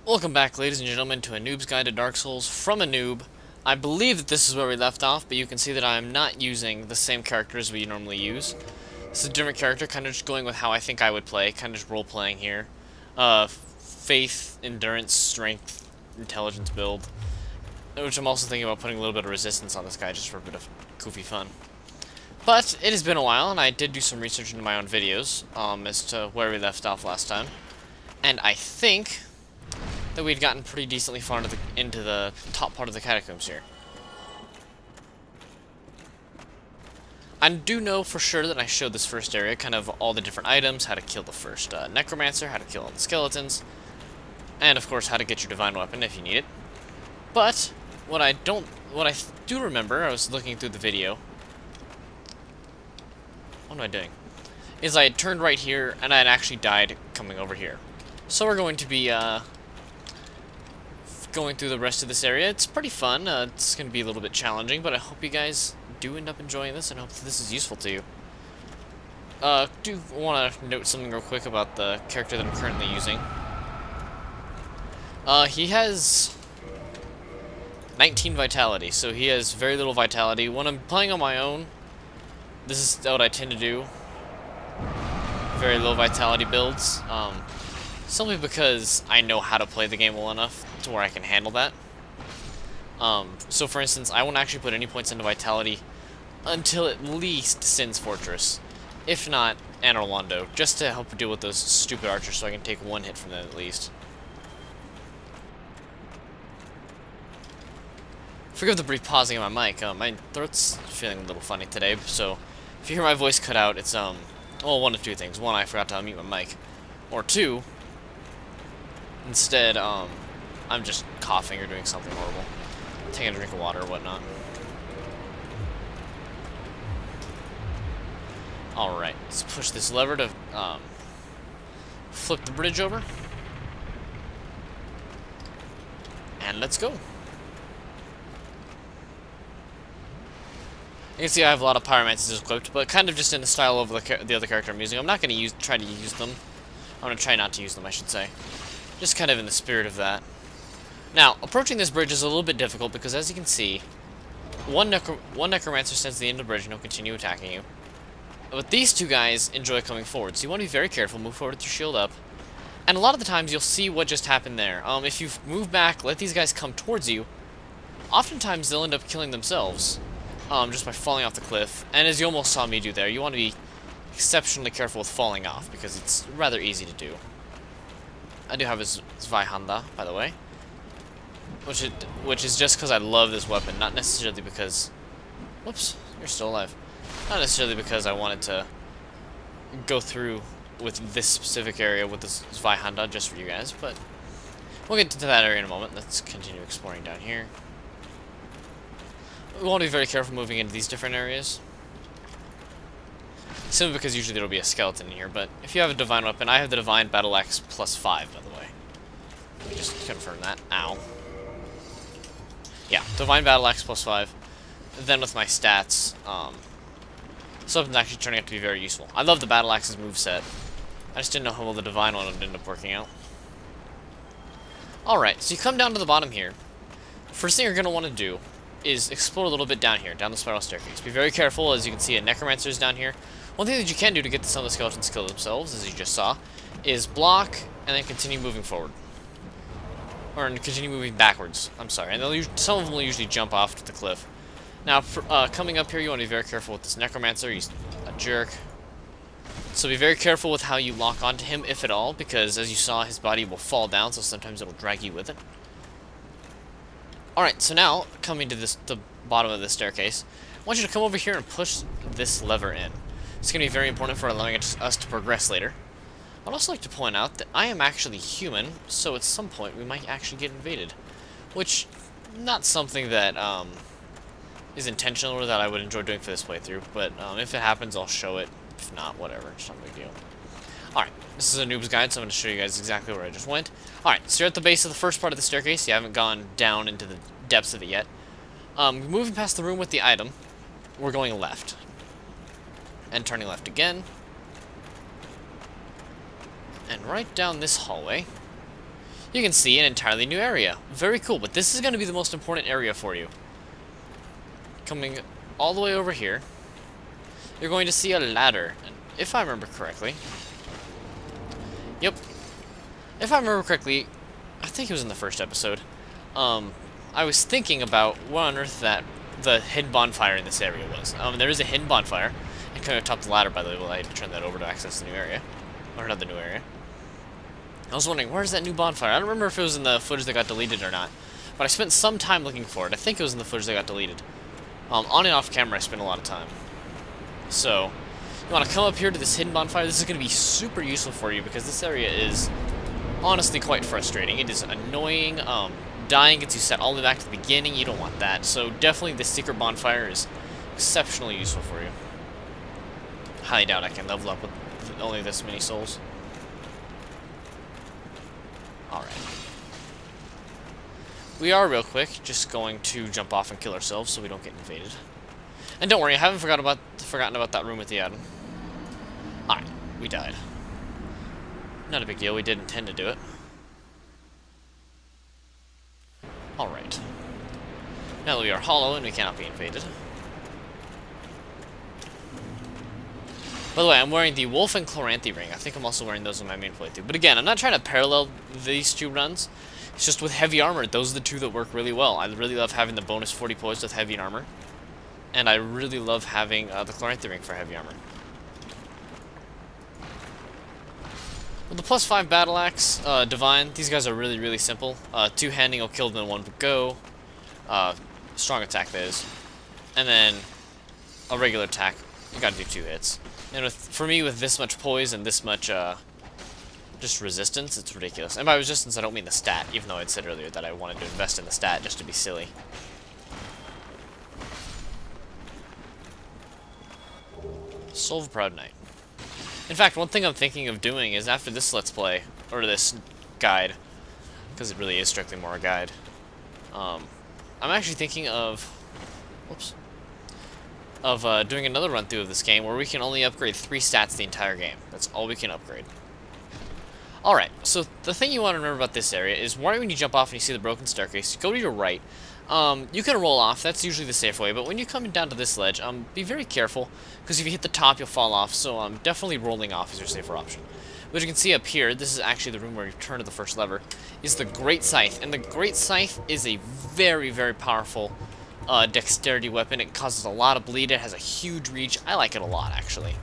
Welcome back, ladies and gentlemen, to a Noob's Guide to Dark Souls from a noob. I believe that this is where we left off, but you can see that I'm not using the same characters we normally use. This is a different character, kind of just going with how I think I would play, kind of just role-playing here. Faith, endurance, strength, intelligence build. Which I'm also thinking about putting a little bit of resistance on this guy just for a bit of goofy fun. But it has been a while, and I did do some research into my own videos as to where we left off last time. And I think that we'd gotten pretty decently far into the top part of the catacombs here. I do know for sure that I showed this first area, kind of all the different items, how to kill the first necromancer, how to kill all the skeletons, and of course how to get your divine weapon if you need it. But what I do remember, I was looking through the video. What am I doing? Is I had turned right here and I had actually died coming over here. So we're going to be going through the rest of this area. It's pretty fun. It's going to be a little bit challenging, but I hope you guys do end up enjoying this and hope that this is useful to you. Do want to note something real quick about the character that I'm currently using. He has 19 vitality, so he has very little vitality. When I'm playing on my own, this is what I tend to do. Very low vitality builds. Simply because I know how to play the game well enough to where I can handle that. So for instance, I won't actually put any points into vitality until at least Sin's Fortress. If not, Anor Londo, just to help deal with those stupid archers so I can take one hit from them at least. Forgive the brief pausing on my mic. My throat's feeling a little funny today, so if you hear my voice cut out, it's, well, one of two things. One, I forgot to unmute my mic. Or two, instead, I'm just coughing or doing something horrible. Taking a drink of water or whatnot. Alright, let's push this lever to, flip the bridge over. And let's go. You can see I have a lot of pyromancies equipped, but kind of just in the style of the other character I'm using. I'm not going to try to use them. I'm going to try not to use them, I should say. Just kind of in the spirit of that. Now, approaching this bridge is a little bit difficult because, as you can see, one necromancer stands at the end of the bridge and he'll continue attacking you. But these two guys enjoy coming forward, so you want to be very careful, move forward with your shield up. And a lot of the times you'll see what just happened there. If you move back, let these guys come towards you, oftentimes they'll end up killing themselves. Just by falling off the cliff. And as you almost saw me do there, you want to be exceptionally careful with falling off, because it's rather easy to do. I do have his Zweihanda, by the way. Which is just because I love this weapon, not necessarily because... Whoops, you're still alive. Not necessarily because I wanted to go through with this specific area with this Zweihanda just for you guys, but we'll get to that area in a moment. Let's continue exploring down here. We want to be very careful moving into these different areas. Simply because usually there will be a skeleton in here, but if you have a divine weapon, I have the divine battle axe +5, by the way. Let me just confirm that. Ow. Yeah, divine battle axe +5. Then with my stats, something's actually turning out to be very useful. I love the battle axe's moveset. I just didn't know how well the divine one would end up working out. Alright, so you come down to the bottom here. First thing you're going to want to do is explore a little bit down here, down the spiral staircase. Be very careful, as you can see, a necromancer is down here. One thing that you can do to get some of the skeletons to kill themselves, as you just saw, is block and then continue moving forward. Or continue moving backwards, I'm sorry. And some of them will usually jump off to the cliff. Now, coming up here, you want to be very careful with this necromancer. He's a jerk. So be very careful with how you lock onto him, if at all, because as you saw, his body will fall down, so sometimes it'll drag you with it. Alright, so now, coming to the bottom of this staircase, I want you to come over here and push this lever in. It's going to be very important for allowing us to progress later. I'd also like to point out that I am actually human, so at some point we might actually get invaded. Which, not something that is intentional or that I would enjoy doing for this playthrough, but if it happens, I'll show it. If not, whatever, it's not a big deal. Alright, this is a noob's guide, so I'm going to show you guys exactly where I just went. Alright, so you're at the base of the first part of the staircase. You haven't gone down into the depths of it yet. Moving past the room with the item, we're going left. And turning left again. And right down this hallway, you can see an entirely new area. Very cool, but this is going to be the most important area for you. Coming all the way over here, you're going to see a ladder. And if I remember correctly... Yep. If I remember correctly, I think it was in the first episode, I was thinking about what on earth that the hidden bonfire in this area was. There is a hidden bonfire, and coming atop the ladder, by the way, well, I had to turn that over to access the new area. Or not the new area. I was wondering, where's that new bonfire? I don't remember if it was in the footage that got deleted or not, but I spent some time looking for it. I think it was in the footage that got deleted. On and off camera, I spent a lot of time. So, you want to come up here to this hidden bonfire. This is going to be super useful for you, because this area is honestly quite frustrating. It is annoying. Dying gets you set all the way back to the beginning. You don't want that. So definitely this secret bonfire is exceptionally useful for you. Highly doubt I can level up with only this many souls. Alright. We are, real quick, just going to jump off and kill ourselves so we don't get invaded. And don't worry, I haven't forgotten about that room with the Adam. Alright, we died. Not a big deal, we did intend to do it. Alright. Now that we are hollow and we cannot be invaded. By the way, I'm wearing the Wolf and Chloranthy ring. I think I'm also wearing those in my main playthrough. But again, I'm not trying to parallel these two runs. It's just with heavy armor, those are the two that work really well. I really love having the bonus 40 poise with heavy armor. And I really love having the Chloranthy ring for heavy armor. With the +5 Battle Axe, Divine, these guys are really, really simple. Two-handing will kill them in one go. Strong attack, that is. And then a regular attack, you gotta do 2 hits. And for me, with this much poise and this much, just resistance, it's ridiculous. And by resistance, I don't mean the stat, even though I'd said earlier that I wanted to invest in the stat just to be silly. Soul of a Proud Knight. In fact, one thing I'm thinking of doing is after this Let's Play, or this guide, because it really is strictly more a guide, I'm actually thinking of, doing another run-through of this game where we can only upgrade 3 stats the entire game. That's all we can upgrade. Alright, so the thing you want to remember about this area is right when you jump off and you see the broken staircase, go to your right. You can roll off, that's usually the safe way, but when you come down to this ledge, be very careful, because if you hit the top, you'll fall off, so definitely rolling off is your safer option. But you can see up here, this is actually the room where you turn to the first lever, is the Great Scythe, and the Great Scythe is a very, very powerful dexterity weapon. It causes a lot of bleed, it has a huge reach. I like it a lot, actually.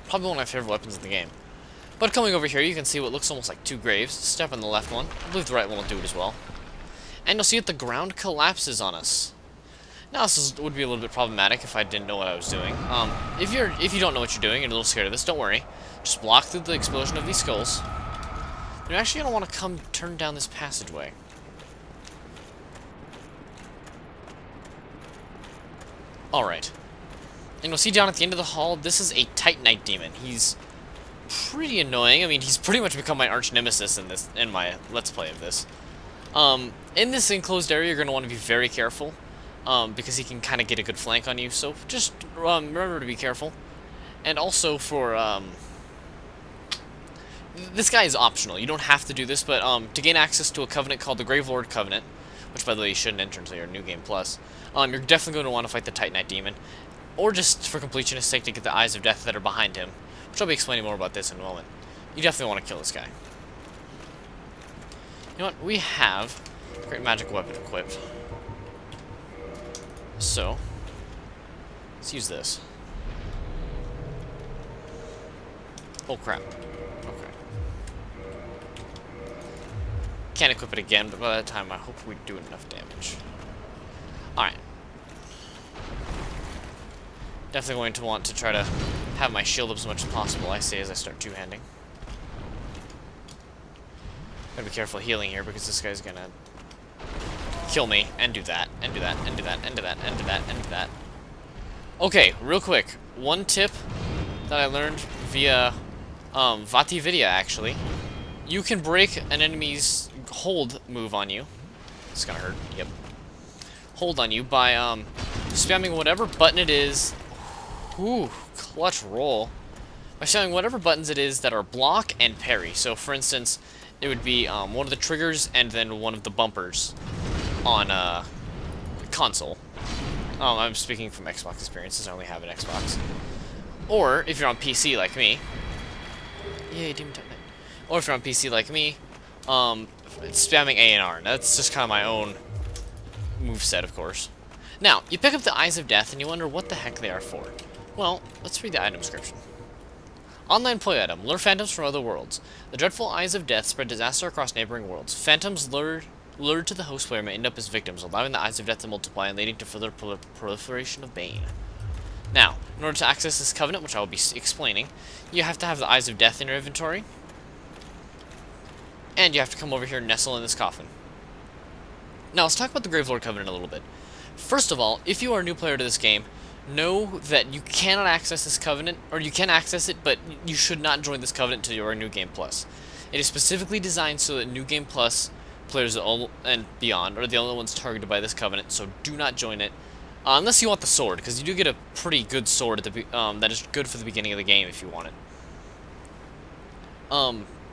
Probably one of my favorite weapons in the game. But coming over here, you can see what looks almost like 2 graves. Step on the left one. I believe the right one will do it as well. And you'll see that the ground collapses on us. Now, this would be a little bit problematic if I didn't know what I was doing. If you don't know what you're doing and you're a little scared of this, don't worry. Just block through the explosion of these skulls. You're actually going to want to turn down this passageway. Alright. And you'll see down at the end of the hall, this is a Titanite demon. He's pretty annoying. I mean, he's pretty much become my arch nemesis in my Let's Play of this. In this enclosed area, you're going to want to be very careful, because he can kind of get a good flank on you, so just remember to be careful. And also for, this guy is optional. You don't have to do this, but to gain access to a covenant called the Gravelord Covenant, which, by the way, you shouldn't enter until you're New Game Plus, you're definitely going to want to fight the Titanite demon, or just for completionist sake to get the Eyes of Death that are behind him, which I'll be explaining more about this in a moment. You definitely want to kill this guy. You know what? We have a great magic weapon equipped. So, let's use this. Oh crap. Okay. Can't equip it again, but by that time I hope we do enough damage. Alright. Definitely going to want to try to have my shield up as much as possible, I say, as I start two-handing. Gotta be careful healing here, because this guy's gonna kill me, and do that, and do that, and do that, and do that, and do that, and do that. Okay, real quick, one tip that I learned via Vati Vidya, actually. You can break an enemy's hold move on you. It's gonna hurt, yep. Hold on you by spamming whatever button it is. Ooh, clutch roll. By spamming whatever buttons it is that are block and parry. So, for instance, it would be one of the triggers and then one of the bumpers on console. I'm speaking from Xbox experiences. I only have an Xbox. Or if you're on PC like me, yay, Demon Titan. Or if you're on PC like me, it's spamming A and R. That's just kind of my own moveset, of course. Now, you pick up the Eyes of Death and you wonder what the heck they are for. Well, let's read the item description. Online play item. Lure phantoms from other worlds. The dreadful Eyes of Death spread disaster across neighboring worlds. Phantoms lured to the host player may end up as victims, allowing the Eyes of Death to multiply and leading to further proliferation of Bane. Now, in order to access this covenant, which I will be explaining, you have to have the Eyes of Death in your inventory. And you have to come over here and nestle in this coffin. Now, let's talk about the Gravelord Covenant a little bit. First of all, if you are a new player to this game, know that you cannot access this covenant, or you can access it, but you should not join this covenant until you are New Game Plus. It is specifically designed so that New Game Plus players and beyond are the only ones targeted by this covenant, so do not join it. Unless you want the sword, because you do get a pretty good sword at the that is good for the beginning of the game if you want it.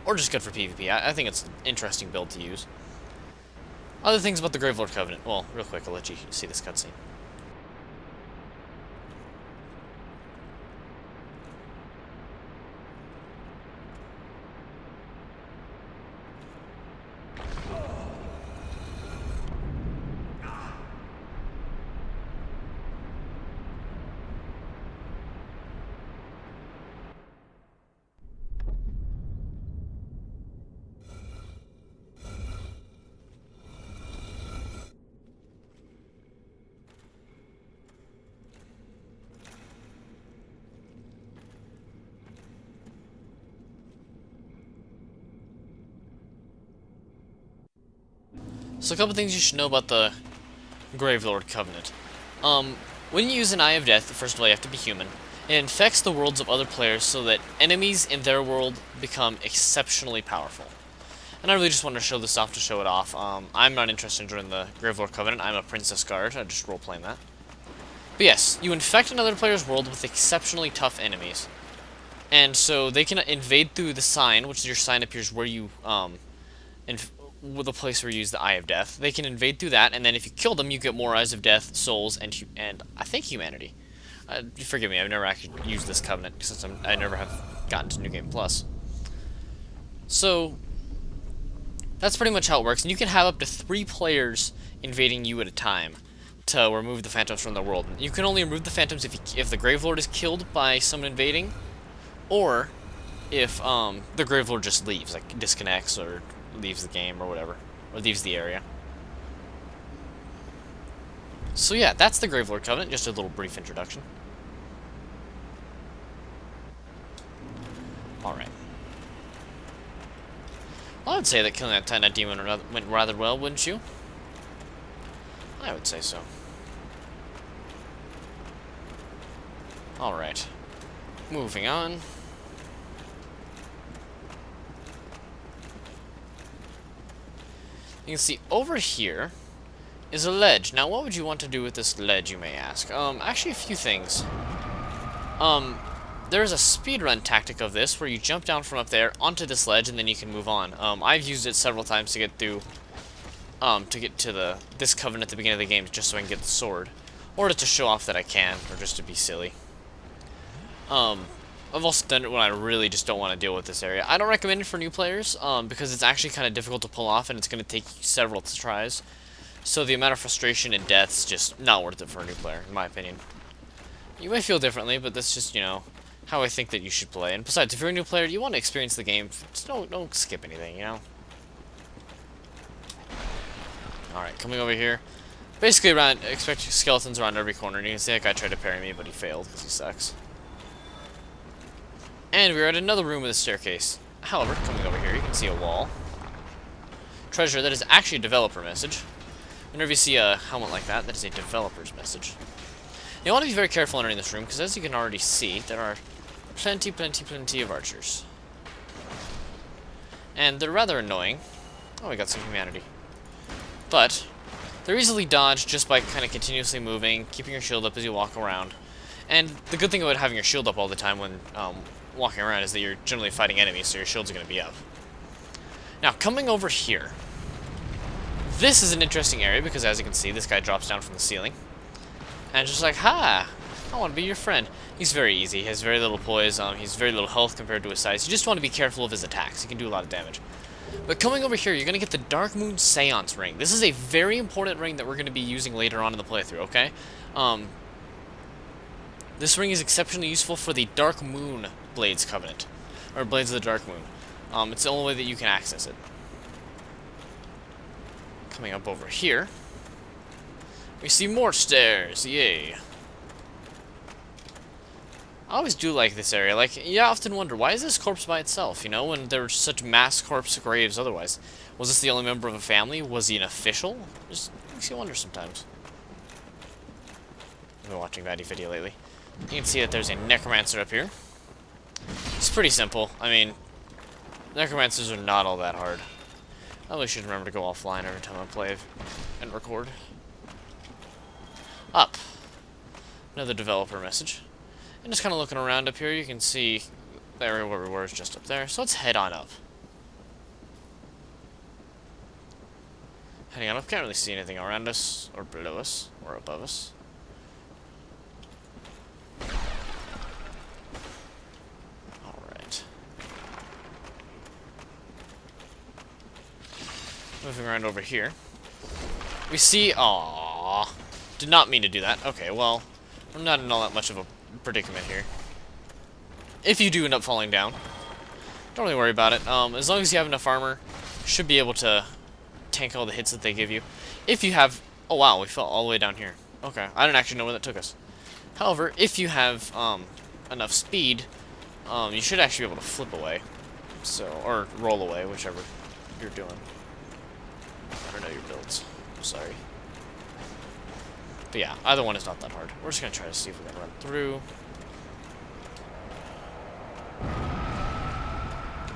Or just good for PvP. I think it's an interesting build to use. Other things about the Gravelord Covenant. Well, real quick, I'll let you see this cutscene. So a couple things you should know about the Gravelord Covenant. When you use an Eye of Death, first of all you have to be human. It infects the worlds of other players so that enemies in their world become exceptionally powerful. And I really just want to show this off to show it off. I'm not interested in joining the Gravelord Covenant. I'm a Princess Guard. I'm just role-playing that. But yes, you infect another player's world with exceptionally tough enemies. And so they can invade through the sign, which your sign appears where you, with a place where you use the Eye of Death. They can invade through that, and then if you kill them, you get more Eyes of Death, souls, and I think humanity. Forgive me, I've never actually used this covenant since I never have gotten to New Game Plus. So that's pretty much how it works, and you can have up to 3 players invading you at a time to remove the phantoms from the world. You can only remove the phantoms if the Gravelord is killed by someone invading, or if the Gravelord just leaves, like disconnects or leaves the game or whatever, or leaves the area. So yeah, that's the Gravelord Covenant, just a little brief introduction. Alright. Well, I would say that killing that Titanite demon went rather well, wouldn't you? I would say so. Alright. Moving on. You can see over here is a ledge. Now, what would you want to do with this ledge, you may ask? Actually, a few things. There's a speedrun tactic of this, where you jump down from up there onto this ledge, and then you can move on. I've used it several times to get through, to get to this covenant at the beginning of the game, just so I can get the sword. Or to show off that I can, or just to be silly. I've also done it when I really just don't want to deal with this area. I don't recommend it for new players, because it's actually kind of difficult to pull off, and it's going to take several tries. So the amount of frustration and death's just not worth it for a new player, in my opinion. You may feel differently, but that's just, you know, how I think that you should play. And besides, if you're a new player, you want to experience the game, just don't skip anything, you know? Alright, coming over here. Basically, expect skeletons around every corner, and you can see that guy tried to parry me, but he failed, because he sucks. And we're at another room with a staircase. However, coming over here, you can see a wall. Treasure, that is actually a developer message. Whenever you see a helmet like that, that is a developer's message. You want to be very careful entering this room, because as you can already see, there are plenty of archers. And they're rather annoying. Oh, we got some humanity. But they're easily dodged just by kind of continuously moving, keeping your shield up as you walk around. And the good thing about having your shield up all the time when walking around is that you're generally fighting enemies, so your shield's going to be up. Now, coming over here. This is an interesting area because, as you can see, this guy drops down from the ceiling. And just like, ha! I want to be your friend. He's very easy. He has very little poise. He's very little health compared to his size. You just want to be careful of his attacks. He can do a lot of damage. But coming over here, you're going to get the Dark Moon Seance Ring. This is a very important ring that we're going to be using later on in the playthrough, okay? This ring is exceptionally useful for the Dark Moon Blades Covenant. Or Blades of the Dark Moon. It's the only way that you can access it. Coming up over here, we see more stairs. Yay. I always do like this area. Like, you often wonder, why is this corpse by itself, you know, when there were such mass corpse graves otherwise? Was this the only member of a family? Was he an official? Just makes you wonder sometimes. I've been watching Vaddie video lately. You can see that there's a necromancer up here. It's pretty simple. I mean, necromancers are not all that hard. I really should remember to go offline every time I play and record. Up. Another developer message. And just kind of looking around up here, you can see the area where we were is just up there. So let's head on up. Heading on up, can't really see anything around us, or below us, or above us. Alright. Moving around over here. We see... Aww. Did not mean to do that. Okay, well, I'm not in all that much of a predicament here. If you do end up falling down, don't really worry about it. As long as you have enough armor, you should be able to tank all the hits that they give you. If you have... Oh wow, we fell all the way down here. Okay, I don't actually know where that took us. However, if you have enough speed, you should actually be able to flip away. So, or roll away, whichever you're doing. I don't know your builds. I'm sorry. But yeah, either one is not that hard. We're just going to try to see if we can run through.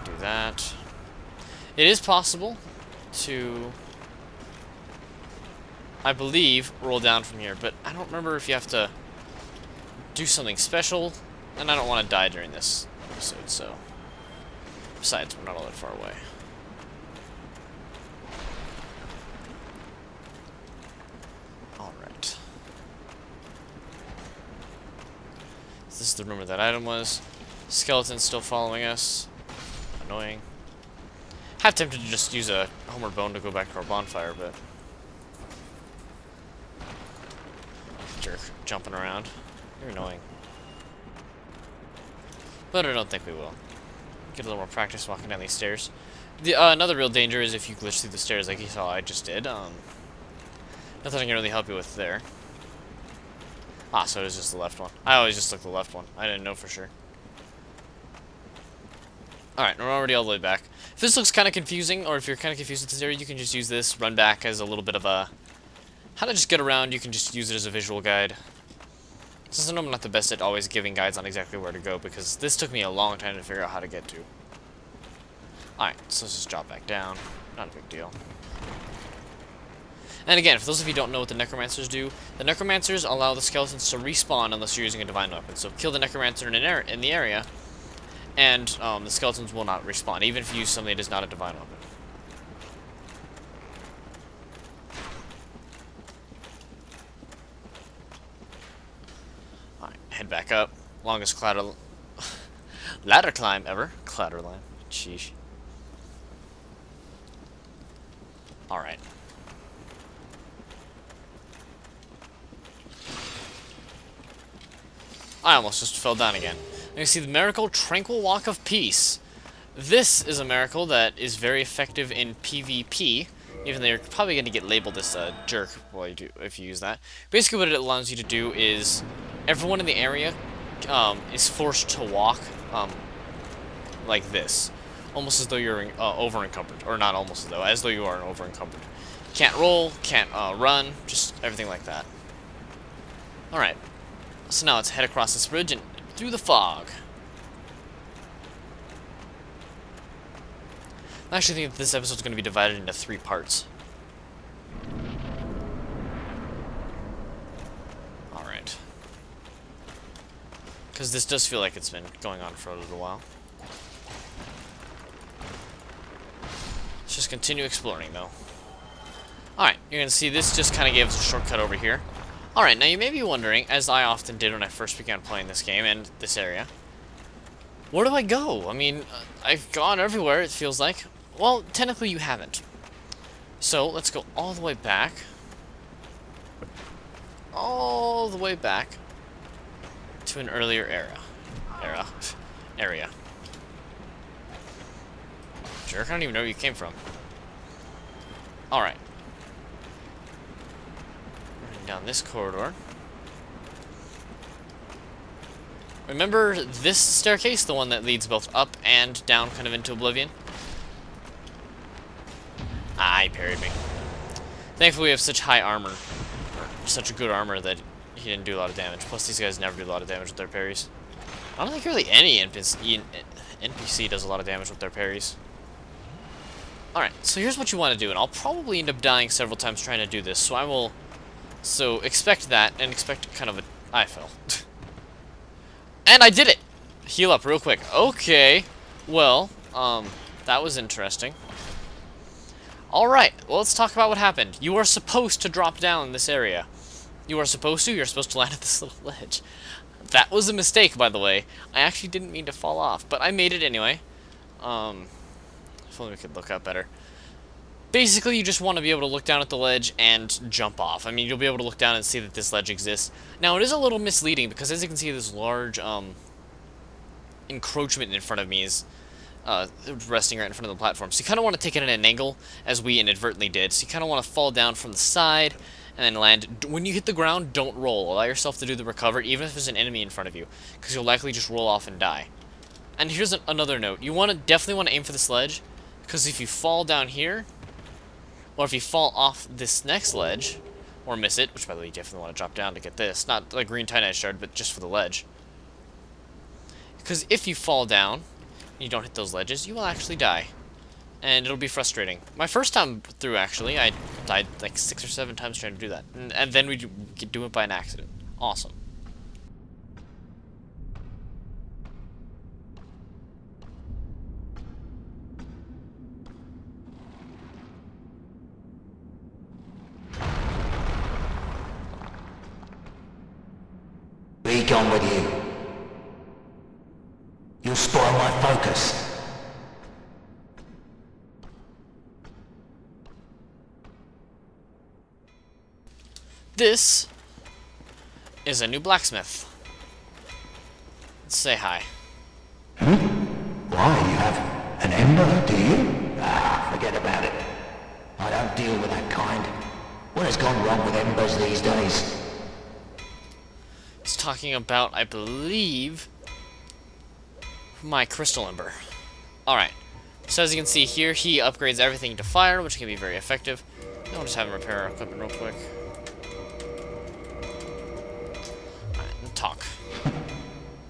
Do that. It is possible to, I believe, roll down from here, but I don't remember if you have to do something special, and I don't want to die during this episode, so... Besides, we're not all that far away. Alright. This is the room where that item was. Skeleton's still following us. Annoying. Half tempted to just use a Homer Bone to go back to our bonfire, but... Jerk. Jumping around. You're annoying. But I don't think we will. Get a little more practice walking down these stairs. The another real danger is if you glitch through the stairs like you saw I just did. Nothing I can really help you with there. Ah, so it was just the left one. I always just took the left one. I didn't know for sure. Alright, we're already all the way back. If this looks kind of confusing, or if you're kind of confused with this area, you can just use this, run back as a little bit of a... How to just get around, you can just use it as a visual guide. Since I know I'm not the best at always giving guides on exactly where to go, because this took me a long time to figure out how to get to. Alright, so let's just drop back down. Not a big deal. And again, for those of you who don't know what the Necromancers do, the Necromancers allow the skeletons to respawn unless you're using a divine weapon. So kill the Necromancer in the area, and the skeletons will not respawn, even if you use something that is not a divine weapon. Alright, head back up. Longest ladder climb ever. Clatterline. Sheesh. Alright. I almost just fell down again. You see the miracle Tranquil Walk of Peace. This is a miracle that is very effective in PvP, even though you're probably going to get labeled as a jerk while you do, if you use that. Basically what it allows you to do is everyone in the area is forced to walk like this. Almost as though you're over-encumbered. Or not almost as though you are over-encumbered. Can't roll, can't run, just everything like that. Alright. So now let's head across this bridge and through the fog. I actually think that this episode is going to be divided into 3 parts. Alright. Because this does feel like it's been going on for a little while. Let's just continue exploring, though. Alright, you're going to see this just kind of gave us a shortcut over here. Alright, now you may be wondering, as I often did when I first began playing this game and this area, where do I go? I mean, I've gone everywhere, it feels like. Well, technically you haven't. So, let's go all the way back. All the way back to an earlier area. Jerk, I don't even know where you came from. Alright. Running down this corridor. Remember this staircase? The one that leads both up and down kind of into oblivion? Ah, he parried me. Thankfully we have such high armor. Or such a good armor that he didn't do a lot of damage. Plus these guys never do a lot of damage with their parries. I don't think really any NPC does a lot of damage with their parries. Alright, so here's what you want to do, and I'll probably end up dying several times trying to do this, so I will... So, expect that, and expect kind of a... I fell. And I did it! Heal up real quick. Okay. Well, that was interesting. Alright, well, let's talk about what happened. You are supposed to drop down this area. You're supposed to land at this little ledge. That was a mistake, by the way. I actually didn't mean to fall off, but I made it anyway. If only we could look up better. Basically, you just want to be able to look down at the ledge and jump off. I mean, you'll be able to look down and see that this ledge exists. Now, it is a little misleading because, as you can see, this large encroachment in front of me is resting right in front of the platform. So you kind of want to take it at an angle, as we inadvertently did. So you kind of want to fall down from the side and then land. When you hit the ground, don't roll. Allow yourself to do the recover, even if there's an enemy in front of you, because you'll likely just roll off and die. And here's another note. You definitely want to aim for this ledge, because if you fall down here, or if you fall off this next ledge, or miss it, which by the way you definitely want to drop down to get this, not the green Titanite shard, but just for the ledge. Because if you fall down, and you don't hit those ledges, you will actually die. And it'll be frustrating. My first time through, actually, I died like 6 or 7 times trying to do that. And then we do it by an accident. Awesome. Be gone with you. You'll spoil my focus. This is a new blacksmith. Let's say hi. Why, you have an ember, do you? Ah, forget about it. I don't deal with that kind. What has gone wrong with embers these days? He's talking about, I believe, my crystal ember. Alright. So as you can see here, he upgrades everything to fire, which can be very effective. I'll just have him repair our equipment real quick. Alright, and talk.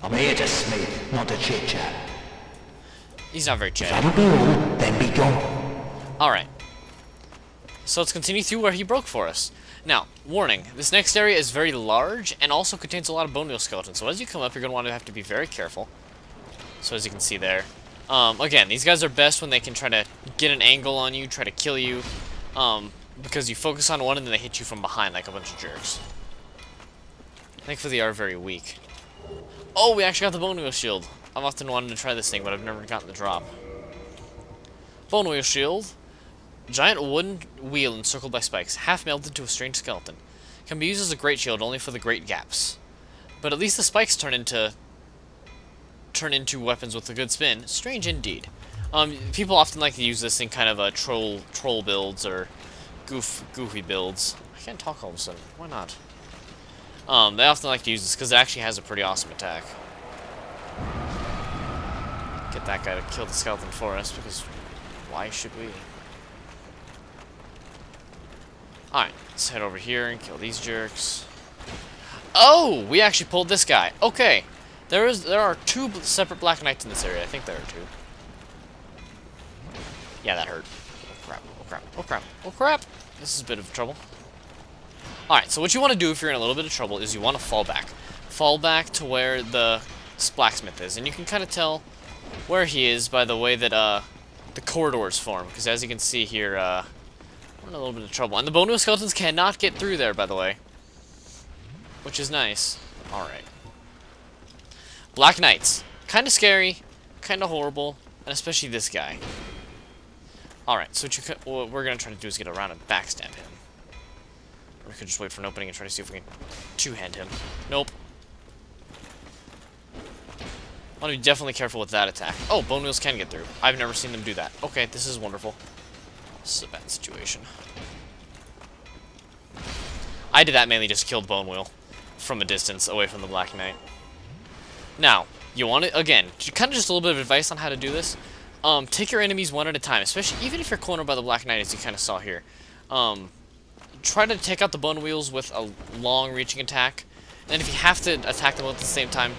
I'm here to smith, not to chit-chat. He's not very If chatty. that'll be all, then be gone. Alright. So let's continue through where he broke for us. Now, warning, this next area is very large and also contains a lot of bone wheel skeletons. So as you come up, you're going to have to be very careful. So as you can see there. Again, these guys are best when they can try to get an angle on you, try to kill you. Because you focus on one and then they hit you from behind like a bunch of jerks. Thankfully they are very weak. Oh, we actually got the bone wheel shield. I've often wanted to try this thing, but I've never gotten the drop. Bone wheel shield. Giant wooden wheel encircled by spikes, half melted into a strange skeleton. Can be used as a great shield only for the great gaps. But at least the spikes turn into weapons with a good spin. Strange indeed. People often like to use this in kind of troll builds or goofy builds. I can't talk all of a sudden. Why not? They often like to use this because it actually has a pretty awesome attack. Get that guy to kill the skeleton for us, because why should we? Alright, let's head over here and kill these jerks. Oh! We actually pulled this guy. Okay. There are 2 separate Black Knights in this area. I think there are 2. Yeah, that hurt. Oh crap, oh crap, oh crap, oh crap! This is a bit of trouble. Alright, so what you want to do if you're in a little bit of trouble is you want to fall back. Fall back to where the blacksmith is. And you can kind of tell where he is by the way that, the corridors form, because as you can see here, we're in a little bit of trouble. And the bone wheel skeletons cannot get through there, by the way, which is nice. Alright. Black Knights. Kind of scary, kind of horrible, and especially this guy. Alright, so what we're going to try to do is get around and backstab him. Or we could just wait for an opening and try to see if we can two-hand him. Nope. I want to be definitely careful with that attack. Oh, bone wheels can get through. I've never seen them do that. Okay, this is wonderful. This is a bad situation. I did that mainly just to kill the bone wheel from a distance away from the Black Knight. Now, you want to, again, kind of just a little bit of advice on how to do this. Take your enemies one at a time, especially even if you're cornered by the Black Knight, as you kind of saw here. Try to take out the bone wheels with a long-reaching attack, and if you have to attack them both at the same time,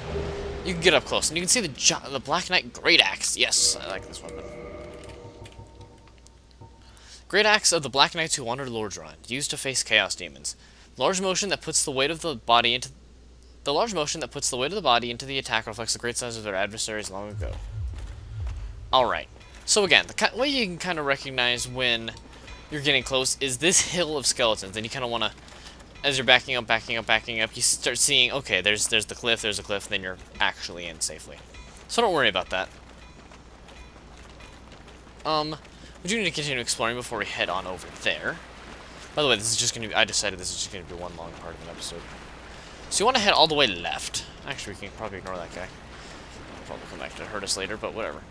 you can get up close, and you can see the Black Knight Great Axe. Yes, I like this weapon. Great Axe of the Black Knights who wander Lordran, used to face Chaos Demons. Large motion that puts the weight of the body into the attack reflects the great size of their adversaries long ago. Alright, so again, the way you can kind of recognize when you're getting close is this hill of skeletons, and you kind of want to, as you're backing up, you start seeing, okay, there's the cliff, there's a cliff, then you're actually in safely. So don't worry about that. We do need to continue exploring before we head on over there. By the way, this is just going to be, I decided this is just going to be one long part of an episode. So you want to head all the way left. Actually, we can probably ignore that guy. He'll probably come back to hurt us later, but whatever.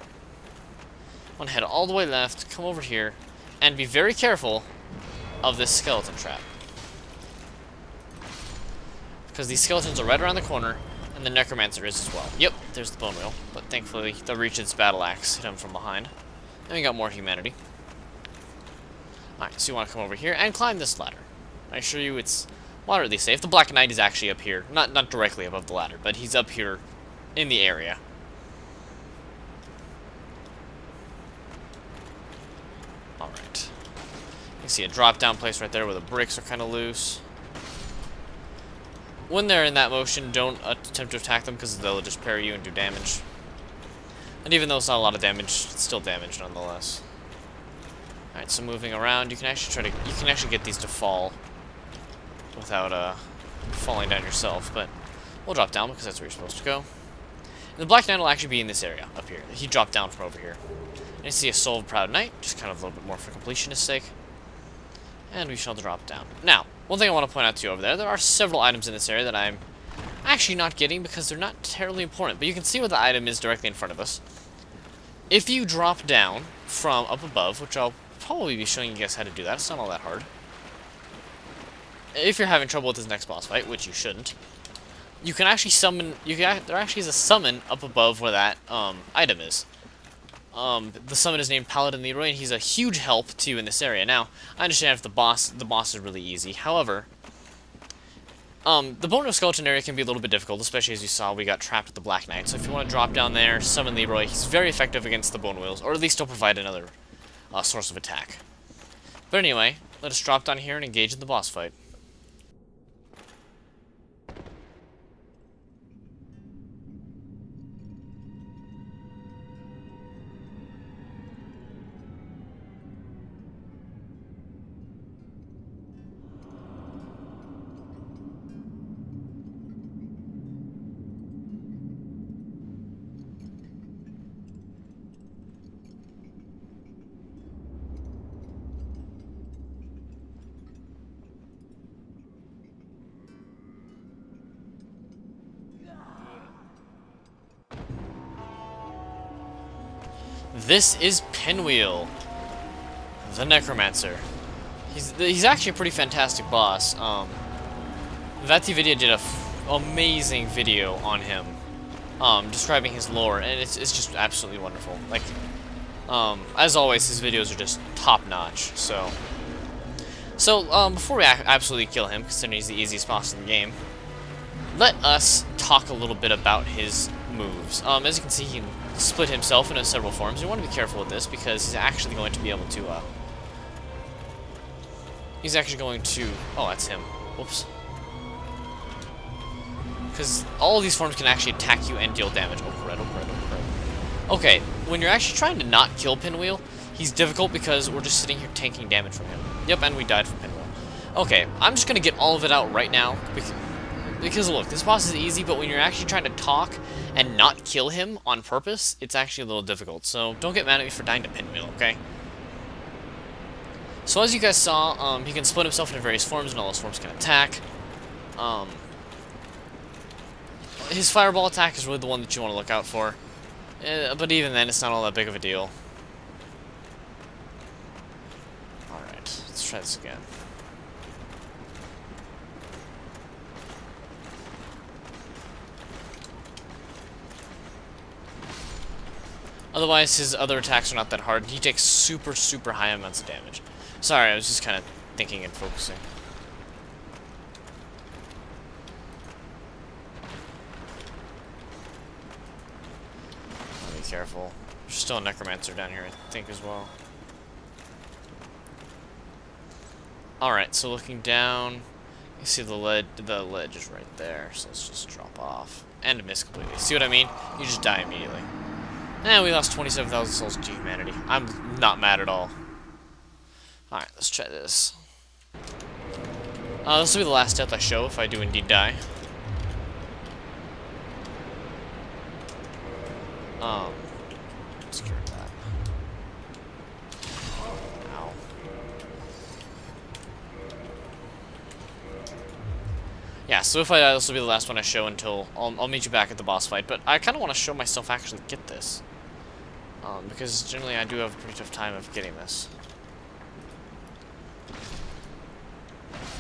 Want to head all the way left, come over here, and be very careful of this skeleton trap. Because these skeletons are right around the corner, and the Necromancer is as well. Yep, there's the bone wheel, but thankfully the reach of this battle axe hit him from behind. And we got more humanity. Alright, so you want to come over here and climb this ladder. I assure you it's moderately safe. The Black Knight is actually up here, not directly above the ladder, but he's up here in the area. Alright. You can see a drop-down place right there where the bricks are kind of loose. When they're in that motion, don't attempt to attack them because they'll just parry you and do damage. And even though it's not a lot of damage, it's still damage nonetheless. Alright, so moving around, you can actually get these to fall without falling down yourself, but we'll drop down because that's where you're supposed to go. And the Black Knight will actually be in this area, up here. He dropped down from over here. And you see a Soul of Proud Knight, just kind of a little bit more for completionist's sake. And we shall drop down. Now, one thing I want to point out to you over there are several items in this area that I'm actually not getting because they're not terribly important, but you can see what the item is directly in front of us. If you drop down from up above, which I'll probably be showing you guys how to do that, it's not all that hard. If you're having trouble with this next boss fight, which you shouldn't, you can actually summon, there actually is a summon up above where that item is. The summon is named Paladin Leroy, and he's a huge help to you in this area. Now, I understand if the boss is really easy. However, the Bone of Skeleton area can be a little bit difficult, especially as you saw, we got trapped with the Black Knight. So if you want to drop down there, summon Leroy, he's very effective against the Bone Wheels, or at least he'll provide another source of attack. But anyway, let us drop down here and engage in the boss fight. This is Pinwheel, the Necromancer. He's actually a pretty fantastic boss. VatiVidya did a amazing video on him, describing his lore, and it's just absolutely wonderful. Like, as always, his videos are just top notch. So before we absolutely kill him, considering he's the easiest boss in the game, let us talk a little bit about his moves. As you can see, he can split himself into several forms. You want to be careful with this because he's actually going to be able to, oh, that's him. Whoops. Because all of these forms can actually attack you and deal damage. Oh, crud, oh, crud, oh, crud. Okay, when you're actually trying to not kill Pinwheel, He's difficult because we're just sitting here tanking damage from him. Yep, and we died from Pinwheel. Okay, I'm just gonna get all of it out right now, because look, this boss is easy, but when you're actually trying to talk and not kill him on purpose, it's actually a little difficult. So don't get mad at me for dying to Pinwheel, okay? So as you guys saw, he can split himself into various forms, and all those forms can attack. His fireball attack is really the one that you want to look out for. But even then, it's not all that big of a deal. Alright, let's try this again. Otherwise, his other attacks are not that hard. He takes super, super high amounts of damage. Sorry, I was just kind of thinking and focusing. Be careful. There's still a necromancer down here, I think, as well. Alright, so looking down, you see the ledge is right there, so let's just drop off. And miss completely. See what I mean? You just die immediately. And we lost 27,000 souls to humanity. I'm not mad at all. Alright, let's try this. This will be the last death I show if I do indeed die. Let's cure that. Ow. Yeah, so if I die, this will be the last one I show until I'll meet you back at the boss fight. But I kind of want to show myself actually get this. Because generally I do have a pretty tough time of getting this. There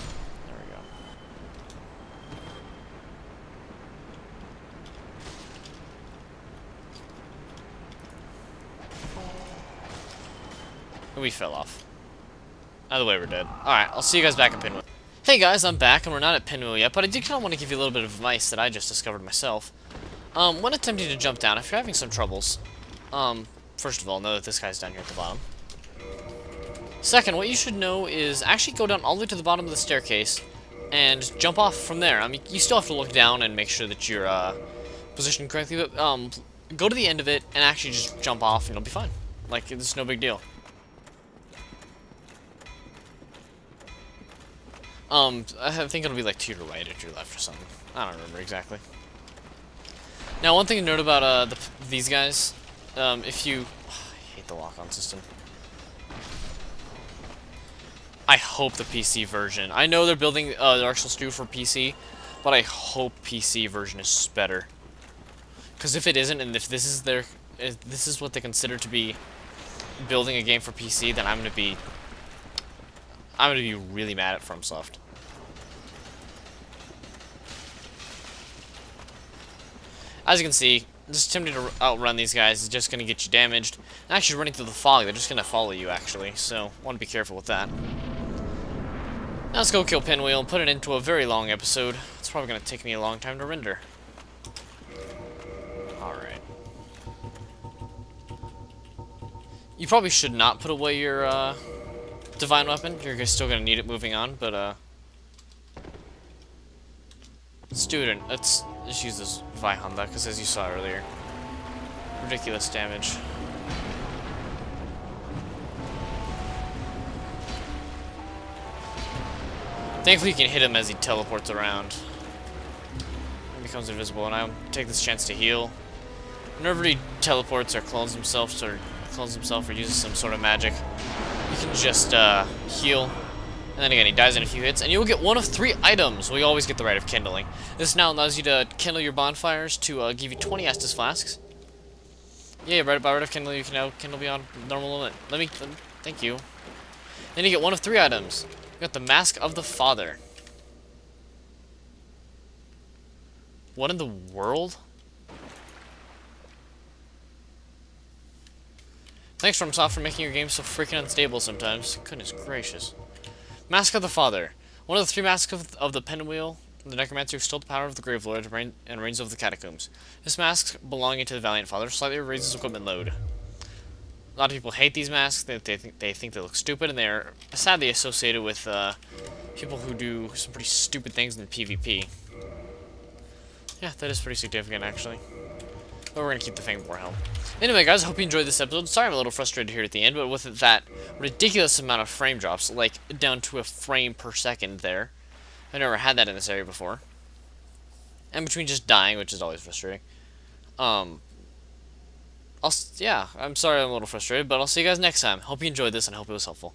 we go. We fell off. Either way, we're dead. Alright, I'll see you guys back at Pinwheel. Hey guys, I'm back, and we're not at Pinwheel yet, but I did kind of want to give you a little bit of advice that I just discovered myself. When attempting to jump down, if you're having some troubles, first of all, know that this guy's down here at the bottom. Second, what you should know is actually go down all the way to the bottom of the staircase and jump off from there. I mean, you still have to look down and make sure that you're positioned correctly, but go to the end of it and actually just jump off and it'll be fine. Like, it's no big deal. I think it'll be like to your right or to your left or something. I don't remember exactly. Now, one thing to note about these guys, if you... I hate the lock-on system. I hope the PC version... I know they're building Dark Souls 2 for PC, but I hope PC version is better. Because if it isn't, and if this is this is what they consider to be building a game for PC, then I'm gonna be really mad at FromSoft. As you can see, just attempting to outrun these guys is just going to get you damaged. And actually running through the fog, they're just going to follow you, actually. So, want to be careful with that. Now let's go kill Pinwheel and put it into a very long episode. It's probably going to take me a long time to render. Alright. You probably should not put away your divine weapon. You're still going to need it moving on, but let's do it. Let's just use this Vihonda, because as you saw earlier, ridiculous damage. Thankfully you can hit him as he teleports around. He becomes invisible, and I'll take this chance to heal. Whenever he teleports or clones himself or uses some sort of magic, you can just heal. And then again, he dies in a few hits, and you'll get one of 3 items. We always get the Rite of Kindling. This now allows you to kindle your bonfires to give you 20 Estus flasks. Yeah, by Rite of Kindling, you can now kindle beyond normal limit. Thank you. Then you get one of 3 items. You got the Mask of the Father. What in the world? Thanks, FromSoft, for making your game so freaking unstable sometimes. Goodness gracious. Mask of the Father. One of the 3 masks of the Pinwheel, the Necromancer who stole the power of the Grave Lord and reigns over the catacombs. This mask, belonging to the Valiant Father, slightly raises equipment load. A lot of people hate these masks. They think they look stupid, and they're sadly associated with people who do some pretty stupid things in PvP. Yeah, that is pretty significant, actually. But we're going to keep the Fangborn helm. Anyway, guys, I hope you enjoyed this episode. Sorry I'm a little frustrated here at the end, but with that ridiculous amount of frame drops, like down to a frame per second there. I've never had that in this area before. And between just dying, which is always frustrating. Yeah, I'm sorry I'm a little frustrated, but I'll see you guys next time. Hope you enjoyed this and hope it was helpful.